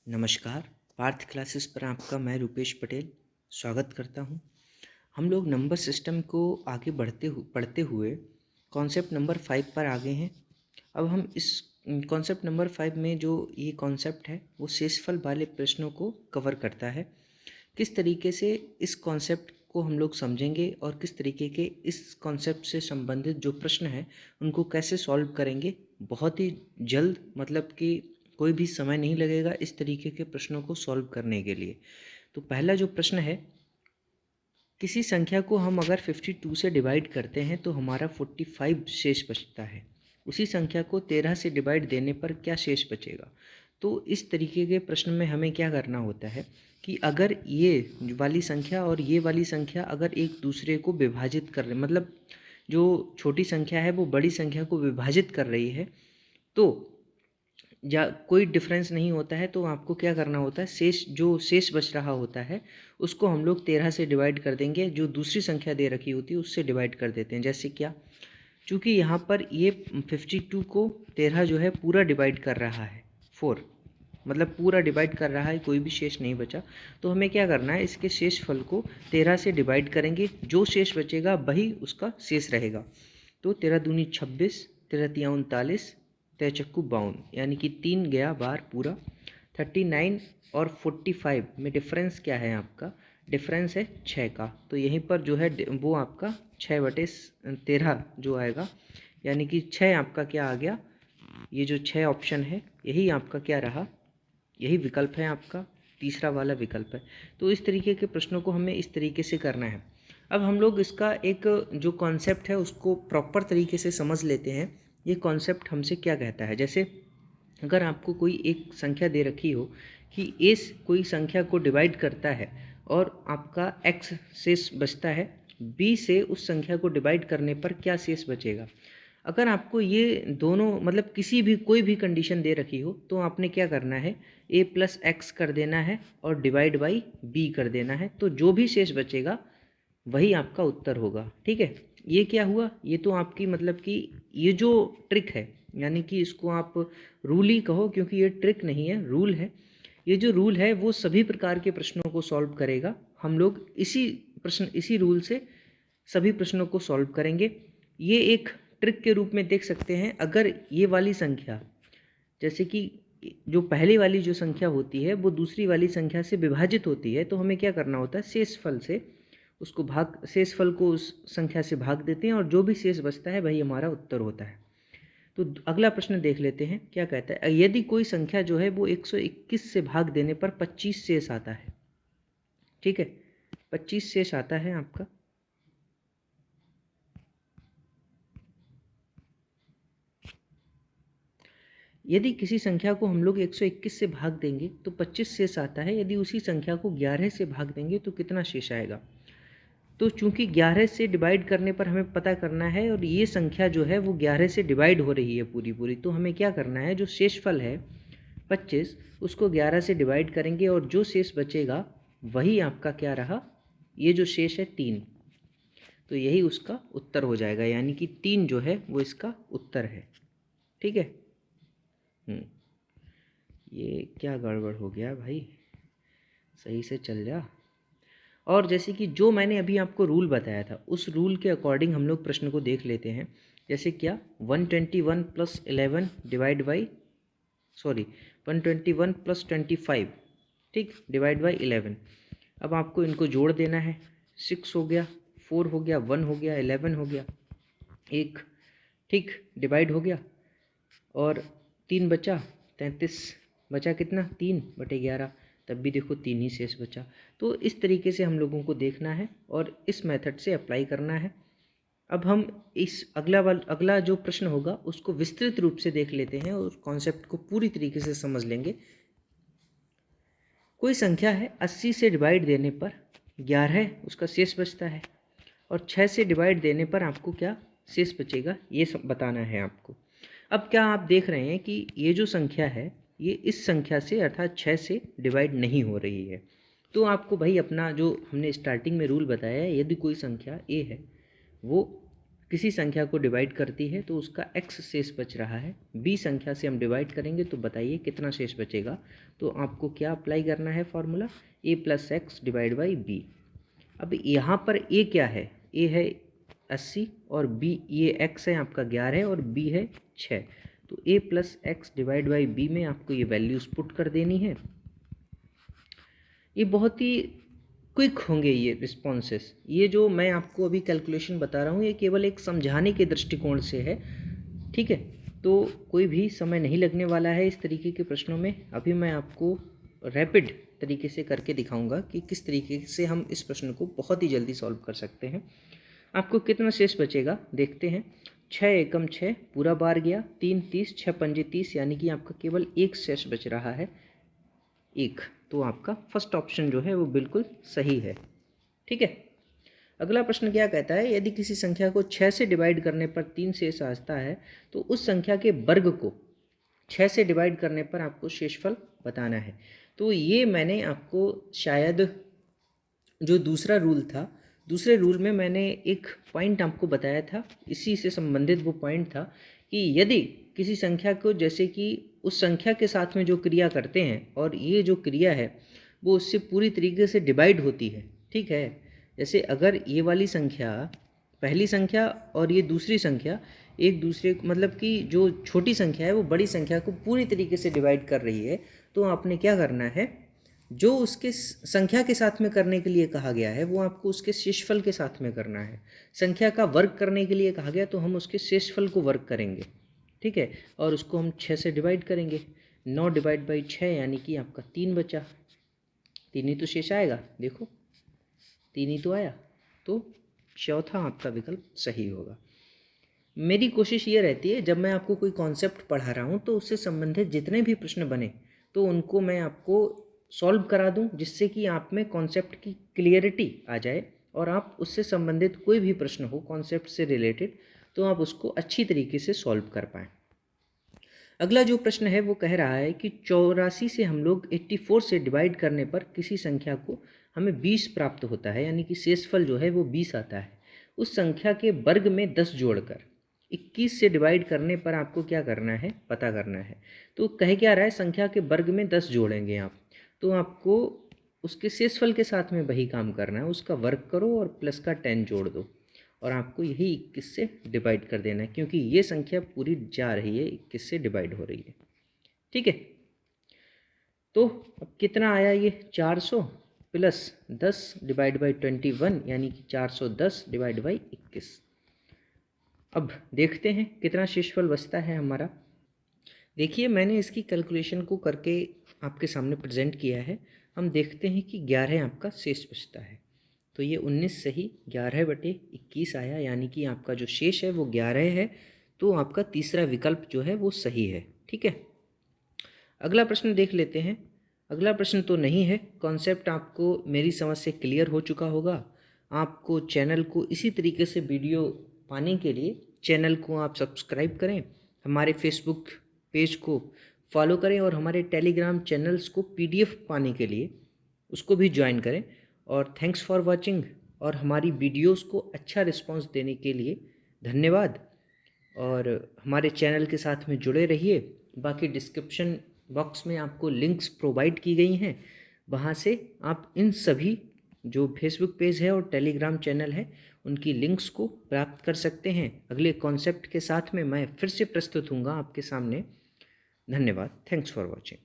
नमस्कार। पार्थ क्लासेस पर आपका मैं रूपेश पटेल स्वागत करता हूं। हम लोग नंबर सिस्टम को आगे पढ़ते हुए कॉन्सेप्ट नंबर 5 पर आ गए हैं। अब हम इस कॉन्सेप्ट नंबर 5 में जो ये कॉन्सेप्ट है वो शेषफल वाले प्रश्नों को कवर करता है। किस तरीके से इस कॉन्सेप्ट को हम लोग समझेंगे और किस तरीके के इस कॉन्सेप्ट से संबंधित जो प्रश्न हैं उनको कैसे सॉल्व करेंगे, बहुत ही जल्द, मतलब कि कोई भी समय नहीं लगेगा इस तरीके के प्रश्नों को सॉल्व करने के लिए। तो पहला जो प्रश्न है, किसी संख्या को हम अगर 52 से डिवाइड करते हैं तो हमारा 45 शेष बचता है। उसी संख्या को 13 से डिवाइड देने पर क्या शेष बचेगा। तो इस तरीके के प्रश्न में हमें क्या करना होता है कि अगर ये वाली संख्या और ये वाली संख्या अगर एक दूसरे को विभाजित कर रहे, मतलब जो छोटी संख्या है वो बड़ी संख्या को विभाजित कर रही है, तो या कोई डिफरेंस नहीं होता है, तो आपको क्या करना होता है, शेष बच रहा होता है उसको हम लोग 13 से डिवाइड कर देंगे। जो दूसरी संख्या दे रखी होती है उससे डिवाइड कर देते हैं। जैसे क्या, चूँकि यहाँ पर ये 52 को 13 जो है पूरा डिवाइड कर रहा है, 4 मतलब पूरा डिवाइड कर रहा है, कोई भी शेष नहीं बचा। तो हमें क्या करना है, इसके शेष फल को 13 से डिवाइड करेंगे, जो शेष बचेगा वही उसका शेष रहेगा। तो 13 दूनी 26, 13 तिया 39, 13 चक्कू 52, यानी कि 3 गया बार पूरा। 39 और 45 में डिफरेंस क्या है आपका, डिफरेंस है 6 का। तो यहीं पर जो है वो आपका 6/13 जो आएगा, यानी कि 6 आपका क्या आ गया, ये जो 6 ऑप्शन है यही आपका क्या रहा, यही विकल्प है आपका, तीसरा वाला विकल्प है। तो इस तरीके के प्रश्नों को हमें इस तरीके से करना है। अब हम लोग इसका एक जो कॉन्सेप्ट है उसको प्रॉपर तरीके से समझ लेते हैं। ये कॉन्सेप्ट हमसे क्या कहता है, जैसे अगर आपको कोई एक संख्या दे रखी हो कि ए कोई संख्या को डिवाइड करता है और आपका एक्स शेष बचता है, बी से उस संख्या को डिवाइड करने पर क्या शेष बचेगा। अगर आपको ये दोनों, मतलब किसी भी कोई भी कंडीशन दे रखी हो, तो आपने क्या करना है, a प्लस एक्स कर देना है और डिवाइड बाई बी कर देना है। तो जो भी शेष बचेगा वही आपका उत्तर होगा। ठीक है, ये क्या हुआ, ये तो आपकी मतलब कि ये जो ट्रिक है, यानी कि इसको आप रूल ही कहो, क्योंकि ये ट्रिक नहीं है, रूल है। ये जो रूल है वो सभी प्रकार के प्रश्नों को सॉल्व करेगा। हम लोग इसी रूल से सभी प्रश्नों को सॉल्व करेंगे। ये एक ट्रिक के रूप में देख सकते हैं। अगर ये वाली संख्या, जैसे कि जो पहले वाली जो संख्या होती है वो दूसरी वाली संख्या से विभाजित होती है, तो हमें क्या करना होता है, शेषफल को उस संख्या से भाग देते हैं और जो भी शेष बचता है वही हमारा उत्तर होता है। तो अगला प्रश्न देख लेते हैं क्या कहता है। यदि कोई संख्या जो है वो 121 से भाग देने पर 25 शेष आता है। ठीक है, 25 शेष आता है आपका। यदि किसी संख्या को हम लोग 121 से भाग देंगे तो 25 शेष आता है। यदि उसी संख्या को 11 से भाग देंगे तो कितना शेष आएगा। तो चूंकि 11 से डिवाइड करने पर हमें पता करना है, और ये संख्या जो है वो 11 से डिवाइड हो रही है पूरी पूरी, तो हमें क्या करना है, जो शेषफल है 25, उसको 11 से डिवाइड करेंगे और जो शेष बचेगा वही आपका क्या रहा, ये जो शेष है 3, तो यही उसका उत्तर हो जाएगा, यानी कि 3 जो है वो इसका उत्तर है। ठीक है। ये क्या गड़बड़ हो गया भाई, सही से चल जा। और जैसे कि जो मैंने अभी आपको रूल बताया था उस रूल के अकॉर्डिंग हम लोग प्रश्न को देख लेते हैं। जैसे क्या, 121 प्लस 11 डिवाइड बाई 121 प्लस 25, ठीक, डिवाइड बाई 11। अब आपको इनको जोड़ देना है। 6 हो गया, 4 हो गया, 1 हो गया, 11 हो गया, एक, ठीक, डिवाइड हो गया, और 3 बचा, 33 बचा, कितना, 3/11, तब भी देखो 3 ही शेष बचा। तो इस तरीके से हम लोगों को देखना है और इस मेथड से अप्लाई करना है। अब हम इस अगला जो प्रश्न होगा उसको विस्तृत रूप से देख लेते हैं और कॉन्सेप्ट को पूरी तरीके से समझ लेंगे। कोई संख्या है, 80 से डिवाइड देने पर 11 उसका शेष बचता है, और 6 से डिवाइड देने पर आपको क्या शेष बचेगा, ये सब बताना है आपको। अब क्या आप देख रहे हैं कि ये जो संख्या है ये इस संख्या से अर्थात 6 से डिवाइड नहीं हो रही है। तो आपको भाई अपना जो हमने स्टार्टिंग में रूल बताया है, यदि कोई संख्या ए है वो किसी संख्या को डिवाइड करती है तो उसका x शेष बच रहा है, b संख्या से हम डिवाइड करेंगे तो बताइए कितना शेष बचेगा। तो आपको क्या अप्लाई करना है formula, a plus x divide by b. अब यहाँ पर a क्या है, a है 80 और b ये x है आपका 11 और b है 6। तो a plus x divide by b में आपको ये वैल्यूज़ पुट कर देनी है। ये बहुत ही क्विक होंगे ये रिस्पॉन्सेस। ये जो मैं आपको अभी कैलकुलेशन बता रहा हूँ ये केवल एक समझाने के दृष्टिकोण से है, ठीक है। तो कोई भी समय नहीं लगने वाला है इस तरीके के प्रश्नों में। अभी मैं आपको रैपिड तरीके से करके दिखाऊंगा कि किस तरीके से हम इस प्रश्न को बहुत ही जल्दी सॉल्व कर सकते हैं। आपको कितना शेष बचेगा देखते हैं। 6 एकम 6 पूरा बार गया, 3 30, 6 पंजे 30, यानी कि आपका केवल एक शेष बच रहा है 1। तो आपका फर्स्ट ऑप्शन जो है वो बिल्कुल सही है, ठीक है। अगला प्रश्न क्या कहता है, यदि किसी संख्या को 6 से डिवाइड करने पर 3 शेष आता है तो उस संख्या के वर्ग को 6 से डिवाइड करने पर आपको शेषफल बताना है। तो ये मैंने आपको शायद जो दूसरा रूल था, दूसरे रूल में मैंने एक पॉइंट आपको बताया था, इसी से संबंधित वो पॉइंट था कि यदि किसी संख्या को, जैसे कि उस संख्या के साथ में जो क्रिया करते हैं और ये जो क्रिया है वो उससे पूरी तरीके से डिवाइड होती है, ठीक है। जैसे अगर ये वाली संख्या, पहली संख्या और ये दूसरी संख्या एक दूसरे, मतलब कि जो छोटी संख्या है वो बड़ी संख्या को पूरी तरीके से डिवाइड कर रही है, तो आपने क्या करना है, जो उसके संख्या के साथ में करने के लिए कहा गया है वो आपको उसके शेषफल के साथ में करना है। संख्या का वर्ग करने के लिए कहा गया तो हम उसके शेषफल को वर्ग करेंगे, ठीक है, और उसको हम 6 से डिवाइड करेंगे। 9 डिवाइड बाई 6 यानी कि आपका 3 बचा, 3 ही तो शेष आएगा, देखो 3 ही तो आया, तो चौथा आपका विकल्प सही होगा। मेरी कोशिश ये रहती है जब मैं आपको कोई कॉन्सेप्ट पढ़ा रहा हूँ तो उससे संबंधित जितने भी प्रश्न बने तो उनको मैं आपको सॉल्व करा दूं, जिससे कि आप में कॉन्सेप्ट की क्लियरिटी आ जाए और आप उससे संबंधित कोई भी प्रश्न हो कॉन्सेप्ट से रिलेटेड तो आप उसको अच्छी तरीके से सॉल्व कर पाएँ। अगला जो प्रश्न है वो कह रहा है कि 84 से हम लोग 84 से डिवाइड करने पर किसी संख्या को हमें 20 प्राप्त होता है, यानी कि शेषफल जो है वो 20 आता है। उस संख्या के वर्ग में 10 जोड़कर 21 से डिवाइड करने पर आपको क्या करना है, पता करना है। तो कह क्या रहा है, संख्या के वर्ग में 10 जोड़ेंगे आप, तो आपको उसके शेषफल के साथ में वही काम करना है, उसका वर्ग करो और प्लस का 10 जोड़ दो और आपको यही 21 से डिवाइड कर देना है, क्योंकि ये संख्या पूरी जा रही है 21 से डिवाइड हो रही है, ठीक है। तो अब कितना आया, ये 400 प्लस 10 डिवाइड बाई 21 यानी कि 410 डिवाइड बाई 21। अब देखते हैं कितना शेषफल बचता है हमारा। देखिए मैंने इसकी कैलकुलेशन को करके आपके सामने प्रेजेंट किया है। हम देखते हैं कि 11 आपका शेष बचता है, तो ये 19 सही 11/21 आया, यानी कि आपका जो शेष है वो 11 है। तो आपका तीसरा विकल्प जो है वो सही है, ठीक है। अगला प्रश्न देख लेते हैं। अगला प्रश्न तो नहीं है, कॉन्सेप्ट आपको मेरी समझ से क्लियर हो चुका होगा। आपको चैनल को इसी तरीके से वीडियो पाने के लिए चैनल को आप सब्सक्राइब करें, हमारे फेसबुक पेज को फॉलो करें और हमारे टेलीग्राम चैनल्स को PDF पाने के लिए उसको भी ज्वाइन करें। और थैंक्स फॉर वॉचिंग, और हमारी वीडियोस को अच्छा रिस्पांस देने के लिए धन्यवाद। और हमारे चैनल के साथ में जुड़े रहिए। बाकी डिस्क्रिप्शन बॉक्स में आपको लिंक्स प्रोवाइड की गई हैं, वहाँ से आप इन सभी जो फेसबुक पेज है और टेलीग्राम चैनल है उनकी लिंक्स को प्राप्त कर सकते हैं। अगले कॉन्सेप्ट के साथ में मैं फिर से प्रस्तुत हूँगा आपके सामने। धन्यवाद, थैंक्स फॉर वॉचिंग।